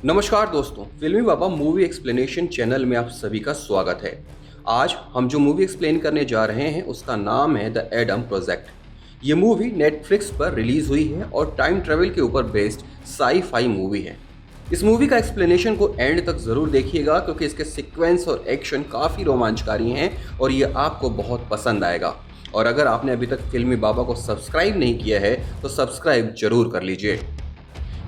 नमस्कार दोस्तों, फिल्मी बाबा मूवी एक्सप्लेनेशन चैनल में आप सभी का स्वागत है। आज हम जो मूवी एक्सप्लेन करने जा रहे हैं उसका नाम है द एडम प्रोजेक्ट। ये मूवी नेटफ्लिक्स पर रिलीज हुई है और टाइम ट्रेवल के ऊपर बेस्ड साई-फाई मूवी है। इस मूवी का एक्सप्लेनेशन को एंड तक ज़रूर देखिएगा क्योंकि इसके सीक्वेंस और एक्शन काफ़ी रोमांचकारी हैं और ये आपको बहुत पसंद आएगा। और अगर आपने अभी तक फिल्मी बाबा को सब्सक्राइब नहीं किया है तो सब्सक्राइब जरूर कर लीजिए।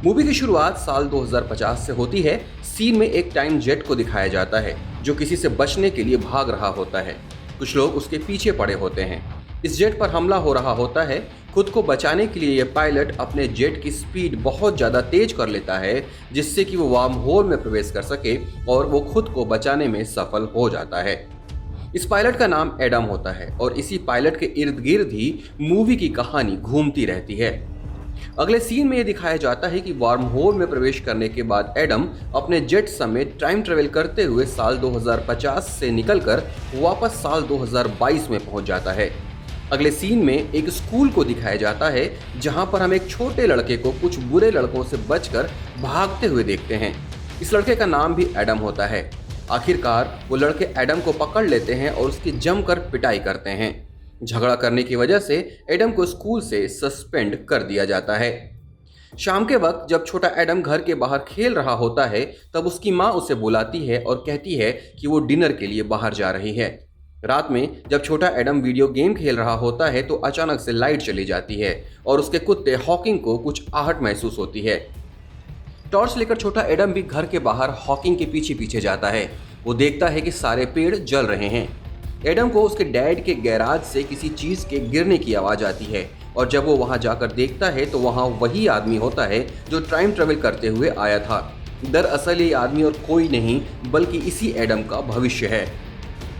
मूवी की शुरुआत साल 2050 से होती है। सीन में एक टाइम जेट को दिखाया जाता है जो किसी से बचने के लिए भाग रहा होता है। कुछ लोग उसके पीछे पड़े होते हैं। इस जेट पर हमला हो रहा होता है। खुद को बचाने के लिए यह पायलट अपने जेट की स्पीड बहुत ज़्यादा तेज कर लेता है जिससे कि वो वार्म होल में प्रवेश कर सके और वो खुद को बचाने में सफल हो जाता है। इस पायलट का नाम एडम होता है और इसी पायलट के इर्द गिर्द ही मूवी की कहानी घूमती रहती है। अगले सीन में यह दिखाया जाता है कि वार्म होल में प्रवेश करने के बाद एडम अपने जेट समेत टाइम ट्रेवल करते हुए साल 2050 से निकलकर वापस साल 2022 में पहुंच जाता है। अगले सीन में एक स्कूल को दिखाया जाता है जहां पर हम एक छोटे लड़के को कुछ बुरे लड़कों से बचकर भागते हुए देखते हैं। इस लड़के का नाम भी एडम होता है। आखिरकार वो लड़के एडम को पकड़ लेते हैं और उसकी जमकर पिटाई करते हैं। झगड़ा करने की वजह से एडम को स्कूल से सस्पेंड कर दिया जाता है। शाम के वक्त जब छोटा एडम घर के बाहर खेल रहा होता है तब उसकी माँ उसे बुलाती है और कहती है कि वो डिनर के लिए बाहर जा रही है। रात में जब छोटा एडम वीडियो गेम खेल रहा होता है तो अचानक से लाइट चली जाती है और उसके कुत्ते हॉकिंग को कुछ आहट महसूस होती है। टॉर्च लेकर छोटा एडम भी घर के बाहर हॉकिंग के पीछे पीछे जाता है। वो देखता है कि सारे पेड़ जल रहे हैं। एडम को उसके डैड के गैराज से किसी चीज़ के गिरने की आवाज़ आती है और जब वो वहाँ जाकर देखता है तो वहाँ वही आदमी होता है जो टाइम ट्रेवल करते हुए आया था। दरअसल ये आदमी और कोई नहीं बल्कि इसी एडम का भविष्य है।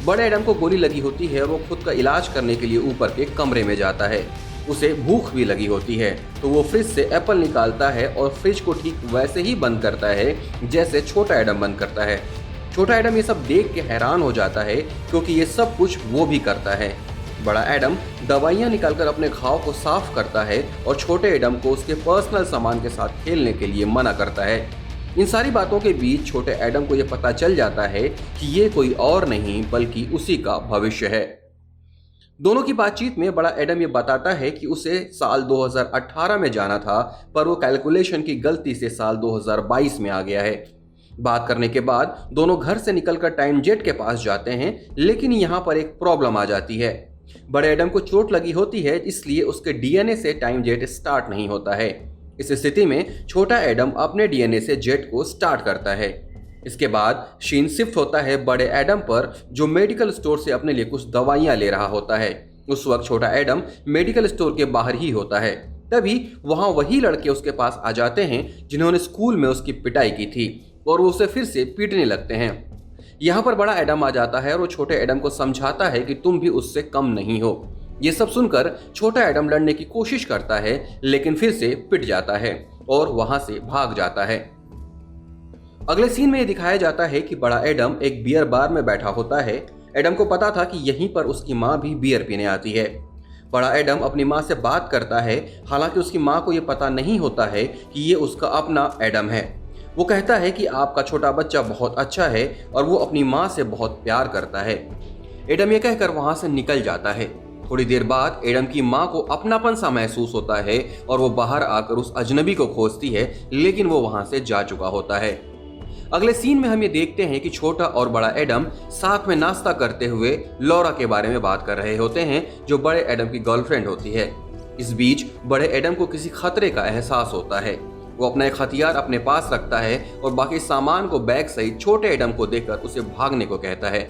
बड़े एडम को गोली लगी होती है और वो खुद का इलाज करने के लिए ऊपर के कमरे में जाता है। उसे भूख भी लगी होती है तो वो फ्रिज से एप्पल निकालता है और फ्रिज को ठीक वैसे ही बंद करता है जैसे छोटा एडम बंद करता है। छोटा एडम ये सब देख के हैरान हो जाता है क्योंकि ये सब कुछ वो भी करता है। बड़ा एडम दवाइयाँ निकालकर अपने घाव को साफ करता है और छोटे एडम को उसके पर्सनल सामान के साथ खेलने के लिए मना करता है। इन सारी बातों के बीच छोटे एडम को ये पता चल जाता है कि ये कोई और नहीं बल्कि उसी का भविष्य है। दोनों की बातचीत में बड़ा एडम ये बताता है कि उसे साल 2018 में जाना था पर वो कैलकुलेशन की गलती से साल 2022 में आ गया है। बात करने के बाद दोनों घर से निकलकर टाइम जेट के पास जाते हैं लेकिन यहाँ पर एक प्रॉब्लम आ जाती है। बड़े एडम को चोट लगी होती है इसलिए उसके डीएनए से टाइम जेट स्टार्ट नहीं होता है। इस स्थिति में छोटा एडम अपने डीएनए से जेट को स्टार्ट करता है। इसके बाद सीन शिफ्ट होता है बड़े एडम पर जो मेडिकल स्टोर से अपने लिए कुछ दवाइयाँ ले रहा होता है। उस वक्त छोटा एडम मेडिकल स्टोर के बाहर ही होता है। तभी वहाँ वही लड़के उसके पास आ जाते हैं जिन्होंने स्कूल में उसकी पिटाई की थी और वो उसे फिर से पीटने लगते हैं। यहाँ पर बड़ा एडम आ जाता है और वो छोटे एडम को समझाता है कि तुम भी उससे कम नहीं हो। ये सब सुनकर छोटा एडम लड़ने की कोशिश करता है लेकिन फिर से पिट जाता है और वहां से भाग जाता है। अगले सीन में ये दिखाया जाता है कि बड़ा एडम एक बियर बार में बैठा होता है। एडम को पता था कि यहीं पर उसकी माँ भी बियर पीने आती है। बड़ा एडम अपनी माँ से बात करता है, हालांकि उसकी माँ को ये पता नहीं होता है कि ये उसका अपना एडम है। वो कहता है कि आपका छोटा बच्चा बहुत अच्छा है और वो अपनी माँ से बहुत प्यार करता है। एडम ये कहकर वहाँ से निकल जाता है। थोड़ी देर बाद एडम की माँ को अपनापन सा महसूस होता है और वो बाहर आकर उस अजनबी को खोजती है लेकिन वो वहाँ से जा चुका होता है। अगले सीन में हम ये देखते हैं कि छोटा और बड़ा एडम साथ में नाश्ता करते हुए लॉरा के बारे में बात कर रहे होते हैं जो बड़े एडम की गर्लफ्रेंड होती है। इस बीच बड़े एडम को किसी खतरे का एहसास होता है। वो अपना एक हथियार अपने पास रखता है और बाकी सामान को बैग सहित छोटे एडम को देकर उसे भागने को कहता है।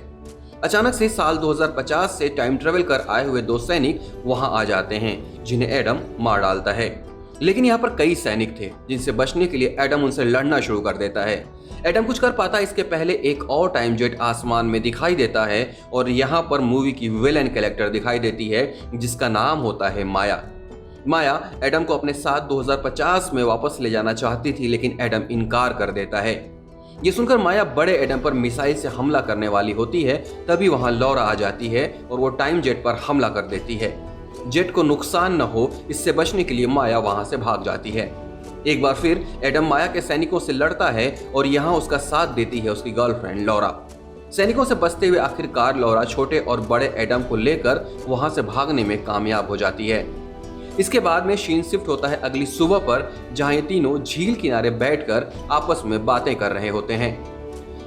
अचानक से साल 2050 से टाइम ट्रेवल कर आए हुए दो सैनिक वहां आ जाते हैं जिन्हें एडम मार डालता है। लेकिन यहाँ पर कई सैनिक थे जिनसे बचने के लिए एडम उनसे लड़ना शुरू कर देता है। एडम कुछ कर पाता इसके पहले एक और टाइम जेट आसमान में दिखाई देता है और यहाँ पर मूवी की विलेन कैरेक्टर दिखाई देती है जिसका नाम होता है माया। माया एडम को अपने साथ 2050 में वापस ले जाना चाहती थी लेकिन एडम इनकार कर देता है। ये सुनकर माया बड़े एडम पर मिसाइल से हमला करने वाली होती है। तभी वहां लॉरा आ जाती है और वो टाइम जेट पर हमला कर देती है। जेट को नुकसान न हो इससे बचने के लिए माया वहां से भाग जाती है। एक बार फिर एडम माया के सैनिकों से लड़ता है और यहाँ उसका साथ देती है उसकी गर्लफ्रेंड लॉरा। सैनिकों से बचते हुए आखिरकार लॉरा छोटे और बड़े एडम को लेकर वहां से भागने में कामयाब हो जाती है। इसके बाद में सीन शिफ्ट होता है अगली सुबह पर, जहां ये तीनों झील किनारे बैठकर आपस में बातें कर रहे होते हैं।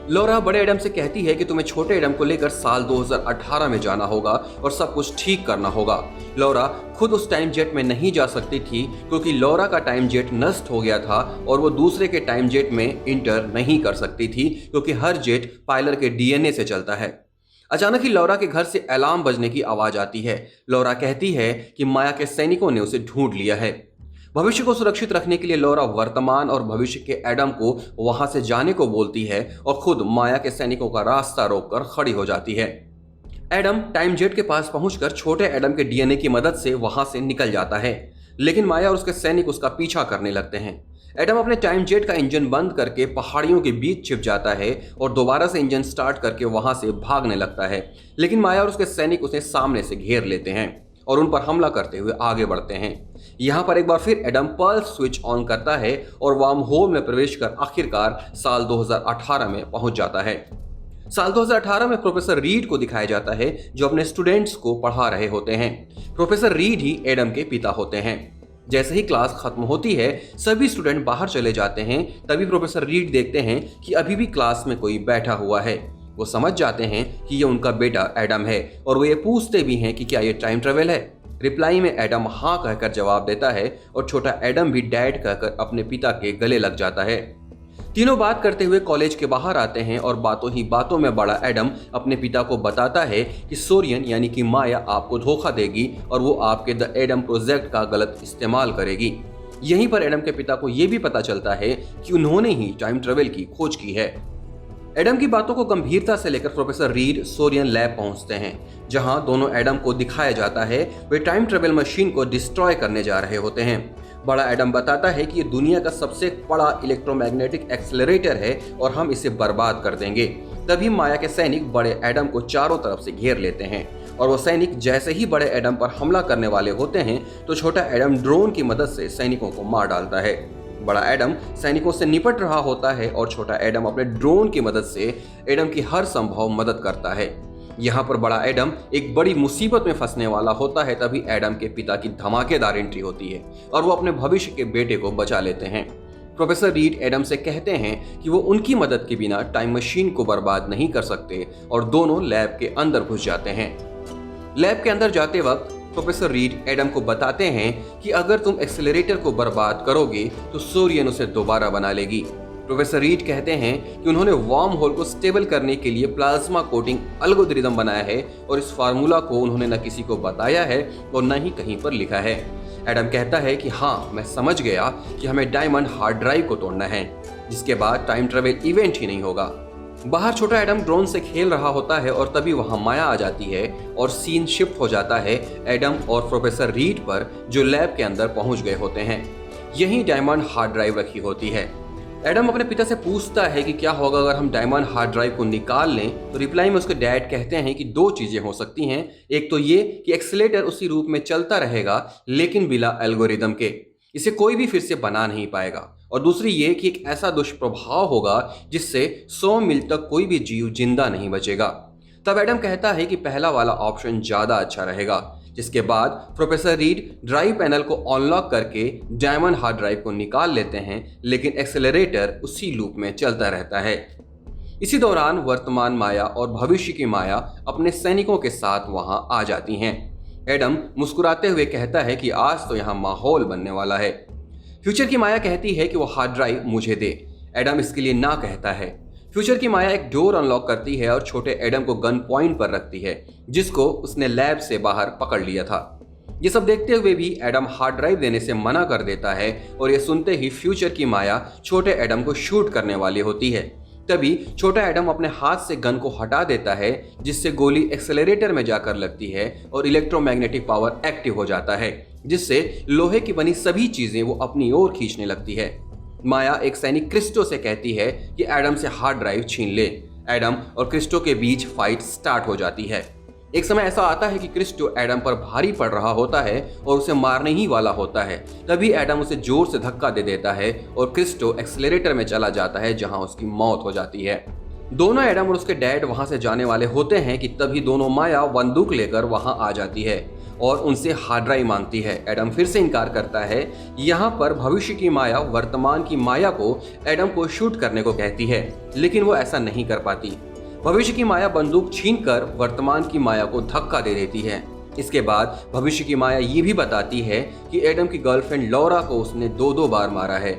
लॉरा बड़े एडम से कहती है कि तुम्हें छोटे एडम को लेकर साल 2018 में जाना होगा और सब कुछ ठीक करना होगा। लॉरा खुद उस टाइम जेट में नहीं जा सकती थी क्योंकि लॉरा का टाइम जेट नष्ट हो गया था और वो दूसरे के टाइम जेट में इंटर नहीं कर सकती थी क्योंकि हर जेट पायलट के डीएनए से चलता है। अचानक ही लॉरा के घर से अलार्म बजने की आवाज आती है। लॉरा कहती है कि माया के सैनिकों ने उसे ढूंढ लिया है। भविष्य को सुरक्षित रखने के लिए लॉरा वर्तमान और भविष्य के एडम को वहां से जाने को बोलती है और खुद माया के सैनिकों का रास्ता रोककर खड़ी हो जाती है। एडम टाइम जेट के पास पहुंचकर छोटे एडम के डीएनए की मदद से वहां से निकल जाता है, लेकिन माया और उसके सैनिक उसका पीछा करने लगते हैं। एडम अपने टाइम जेट का इंजन बंद करके पहाड़ियों के बीच छिप जाता है और दोबारा से इंजन स्टार्ट करके वहां से भागने लगता है, लेकिन माया और उसके सैनिक उसे सामने से घेर लेते हैं और उन पर हमला करते हुए आगे बढ़ते हैं। यहाँ पर एक बार फिर एडम पल्स स्विच ऑन करता है और वार्म होल में प्रवेश कर आखिरकार साल 2018 में पहुंच जाता है। साल 2018 में प्रोफेसर रीड को दिखाया जाता है जो अपने स्टूडेंट्स को पढ़ा रहे होते हैं। प्रोफेसर रीड ही एडम के पिता होते हैं। जैसे ही क्लास खत्म होती है सभी स्टूडेंट बाहर चले जाते हैं, तभी प्रोफेसर रीड देखते हैं कि अभी भी क्लास में कोई बैठा हुआ है। वो समझ जाते हैं कि ये उनका बेटा एडम है और वो ये पूछते भी हैं कि क्या ये टाइम ट्रेवल है। रिप्लाई में एडम हाँ कहकर जवाब देता है और छोटा एडम भी डैड कहकर अपने पिता के गले लग जाता है। तीनों बात करते हुए कॉलेज के बाहर आते हैं और बातों ही बातों में बड़ा एडम अपने पिता को बताता है कि सोरियन यानी कि माया आपको धोखा देगी और वो आपके द एडम प्रोजेक्ट का गलत इस्तेमाल करेगी। यहीं पर एडम के पिता को यह भी पता चलता है कि उन्होंने ही टाइम ट्रेवल की खोज की है। एडम की बातों को गंभीरता से लेकर प्रोफेसर रीड सोरियन लैब पहुंचते हैं, जहां दोनों एडम को दिखाया जाता है वे टाइम ट्रेवल मशीन को डिस्ट्रॉय करने जा रहे होते हैं। बड़ा एडम बताता है कि ये दुनिया का सबसे बड़ा इलेक्ट्रोमैग्नेटिक एक्सेलरेटर है और हम इसे बर्बाद कर देंगे। तभी माया के सैनिक बड़े एडम को चारों तरफ से घेर लेते हैं और वो सैनिक जैसे ही बड़े एडम पर हमला करने वाले होते हैं तो छोटा एडम ड्रोन की मदद से सैनिकों को मार डालता है। बड़ा एडम सैनिकों से निपट रहा होता है और छोटा एडम अपने ड्रोन की मदद से एडम की हर संभव मदद करता है। यहाँ पर बड़ा एडम एक बड़ी मुसीबत में फंसने वाला होता है, तभी एडम के पिता की धमाकेदार एंट्री होती है और वो अपने भविष्य के बेटे को बचा लेते हैं। प्रोफेसर रीड एडम से कहते हैं कि वो उनकी मदद के बिना टाइम मशीन को बर्बाद नहीं कर सकते और दोनों लैब के अंदर घुस जाते हैं। लैब के अंदर जाते वक्त प्रोफेसर रीड एडम को बताते हैं कि अगर तुम एक्सेलरेटर को बर्बाद करोगे तो सोरियन उसे दोबारा बना लेगी। प्रोफेसर रीड कहते हैं कि उन्होंने वार्म होल को स्टेबल करने के लिए प्लाज्मा कोटिंग एल्गोरिदम बनाया है और इस फार्मूला को उन्होंने न किसी को बताया है और न ही कहीं पर लिखा है। एडम कहता है कि हाँ, मैं समझ गया कि हमें डायमंड हार्ड ड्राइव को तोड़ना है, जिसके बाद टाइम ट्रेवल इवेंट ही नहीं होगा। बाहर छोटा एडम ड्रोन से खेल रहा होता है और तभी वहां माया आ जाती है और सीन शिफ्ट हो जाता है एडम और प्रोफेसर रीड पर, जो लैब के अंदर पहुंच गए होते हैं। यहीं डायमंड हार्ड ड्राइव रखी होती है। एडम अपने पिता से पूछता है कि क्या होगा अगर हम डायमंड हार्ड ड्राइव को निकाल लें, तो रिप्लाई में उसके डैड कहते हैं कि दो चीजें हो सकती हैं। एक तो ये कि एक्सीलेटर उसी रूप में चलता रहेगा लेकिन बिना एल्गोरिदम के, इसे कोई भी फिर से बना नहीं पाएगा, और दूसरी ये कि एक ऐसा दुष्प्रभाव होगा जिससे 100 मील तक कोई भी जीव जिंदा नहीं बचेगा। तब एडम कहता है कि पहला वाला ऑप्शन ज्यादा अच्छा रहेगा, जिसके बाद प्रोफेसर रीड ड्राइव पैनल को अनलॉक करके डायमंड हार्ड ड्राइव को निकाल लेते हैं, लेकिन एक्सेलरेटर उसी लूप में चलता रहता है। इसी दौरान वर्तमान माया और भविष्य की माया अपने सैनिकों के साथ वहां आ जाती हैं। एडम मुस्कुराते हुए कहता है कि आज तो यहाँ माहौल बनने वाला है। फ्यूचर की माया कहती है कि वो हार्ड ड्राइव मुझे दे। एडम इसके लिए ना कहता है। फ्यूचर की माया एक डोर अनलॉक करती है और छोटे एडम को गन पॉइंट पर रखती है, जिसको उसने लैब से बाहर पकड़ लिया था। ये सब देखते हुए भी एडम हार्ड ड्राइव देने से मना कर देता है और ये सुनते ही फ्यूचर की माया छोटे एडम को शूट करने वाली होती है। तभी छोटा एडम अपने हाथ से गन को हटा देता है, जिससे गोली एक्सेलरेटर में जाकर लगती है और इलेक्ट्रोमैग्नेटिक पावर एक्टिव हो जाता है, जिससे लोहे की बनी सभी चीजें वो अपनी ओर खींचने लगती है। माया एक सैनिक क्रिस्टो से कहती है कि एडम से हार्ड ड्राइव छीन ले। एडम और क्रिस्टो के बीच फाइट स्टार्ट हो जाती है। एक समय ऐसा आता है कि क्रिस्टो एडम पर भारी पड़ रहा होता है और उसे मारने ही वाला होता है। तभी एडम उसे जोर से धक्का दे देता है और क्रिस्टो एक्सेलरेटर में चला जाता है, जहां उसकी मौत हो जाती है। दोनों एडम और उसके डैड वहां से जाने वाले होते हैं कि तभी दोनों माया बंदूक लेकर वहां आ जाती है और उनसे हार्ड ड्राइव मांगती है। एडम फिर से इनकार करता है। यहाँ पर भविष्य की माया वर्तमान की माया को एडम को शूट करने को कहती है, लेकिन वो ऐसा नहीं कर पाती। भविष्य की माया बंदूक छीनकर वर्तमान की माया को धक्का दे देती है। इसके बाद भविष्य की माया ये भी बताती है कि एडम की गर्लफ्रेंड लौरा को उसने 2-2 बार मारा है।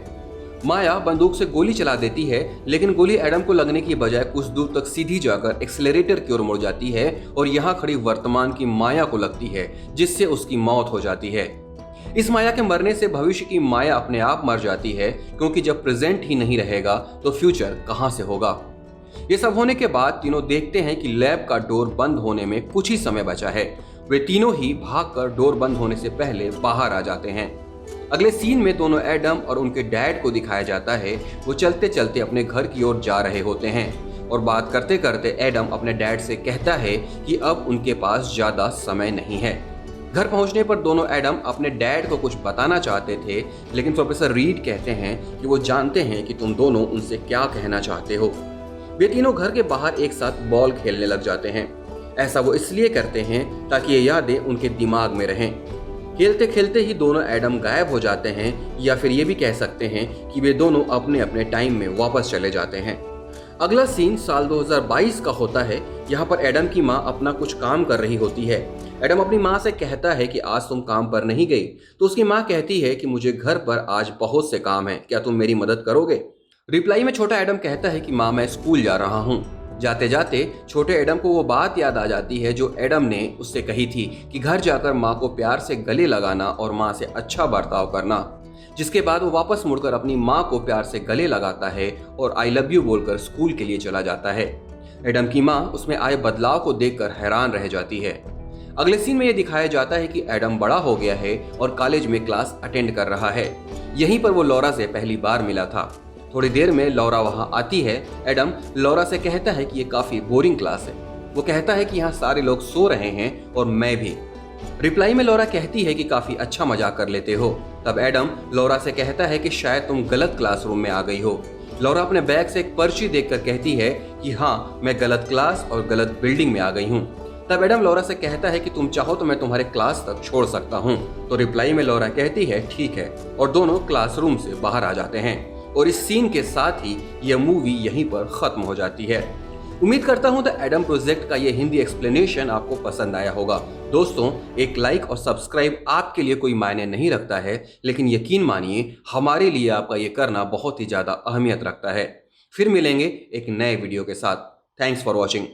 माया बंदूक से गोली चला देती है, लेकिन गोली एडम को लगने की बजाय कुछ दूर तक सीधी जाकर एक्सेलरेटर की ओर मुड़ जाती है और यहाँ खड़ी वर्तमान की माया को लगती है, जिससे उसकी मौत हो जाती है। इस माया के मरने से भविष्य की माया अपने आप मर जाती है, क्योंकि जब प्रेजेंट ही नहीं रहेगा तो फ्यूचर कहां से होगा। ये सब होने के बाद तीनों देखते हैं कि लैब का डोर बंद होने में कुछ ही समय बचा है। वे तीनों ही भागकर डोर बंद होने से पहले बाहर आ जाते हैं। अगले सीन में दोनों एडम और उनके डैड को दिखाया जाता है। वो चलते चलते अपने घर की ओर जा रहे होते हैं और बात करते करते एडम अपने डैड से कहता है कि अब उनके पास ज्यादा समय नहीं है। घर पहुंचने पर दोनों एडम अपने डैड को कुछ बताना चाहते थे, लेकिन प्रोफेसर रीड कहते हैं कि वो जानते हैं कि तुम दोनों उनसे क्या कहना चाहते हो। वे तीनों घर के बाहर एक साथ बॉल खेलने लग जाते हैं। ऐसा वो इसलिए करते हैं ताकि ये यादें उनके दिमाग में रहें। खेलते खेलते ही दोनों एडम गायब हो जाते हैं, या फिर ये भी कह सकते हैं कि वे दोनों अपने अपने टाइम में वापस चले जाते हैं। अगला सीन साल 2022 का होता है। यहाँ पर एडम की माँ अपना कुछ काम कर रही होती है। एडम अपनी माँ से कहता है कि आज तुम काम पर नहीं गई, तो उसकी माँ कहती है कि मुझे घर पर आज बहुत से काम है, क्या तुम मेरी मदद करोगे। रिप्लाई में छोटा एडम कहता है कि माँ मैं स्कूल जा रहा हूँ। जाते जाते छोटे एडम को वो बात याद आ जाती है जो एडम ने उससे कही थी कि घर जाकर माँ को प्यार से गले लगाना और माँ से अच्छा बर्ताव करना। जिसके बाद वो वापस मुड़कर अपनी माँ को प्यार से गले लगाता है और आई लव यू बोलकर स्कूल के लिए चला जाता है। एडम की माँ उसमें आए बदलाव को देखकर हैरान रह जाती है। अगले सीन में ये दिखाया जाता है कि एडम बड़ा हो गया है और कॉलेज में क्लास अटेंड कर रहा है। यहीं पर वो लौरा से पहली बार मिला था। थोड़ी देर में लौरा वहां आती है। एडम लौरा से कहता है कि ये काफी बोरिंग क्लास है। वो कहता है कि यहाँ सारे लोग सो रहे हैं और मैं भी। रिप्लाई में लौरा कहती है कि काफी अच्छा मजाक कर लेते हो। तब एडम लौरा से कहता है कि शायद तुम गलत क्लासरूम में आ गई हो। लौरा अपने बैग से एक पर्ची देखकर कहती है कि हाँ, मैं गलत क्लास और गलत बिल्डिंग में आ गई हूँ। तब एडम लौरा से कहता है कि तुम चाहो तो मैं तुम्हारे क्लास तक छोड़ सकता हूँ। तो रिप्लाई में लौरा कहती है ठीक है, और दोनों क्लासरूम से बाहर आ जाते हैं। और इस सीन के साथ ही यह मूवी यहीं पर खत्म हो जाती है। उम्मीद करता हूं द एडम प्रोजेक्ट का ये हिंदी एक्सप्लेनेशन आपको पसंद आया होगा। दोस्तों, एक लाइक और सब्सक्राइब आपके लिए कोई मायने नहीं रखता है, लेकिन यकीन मानिए हमारे लिए आपका ये करना बहुत ही ज्यादा अहमियत रखता है। फिर मिलेंगे एक नए वीडियो के साथ। Thanks for watching.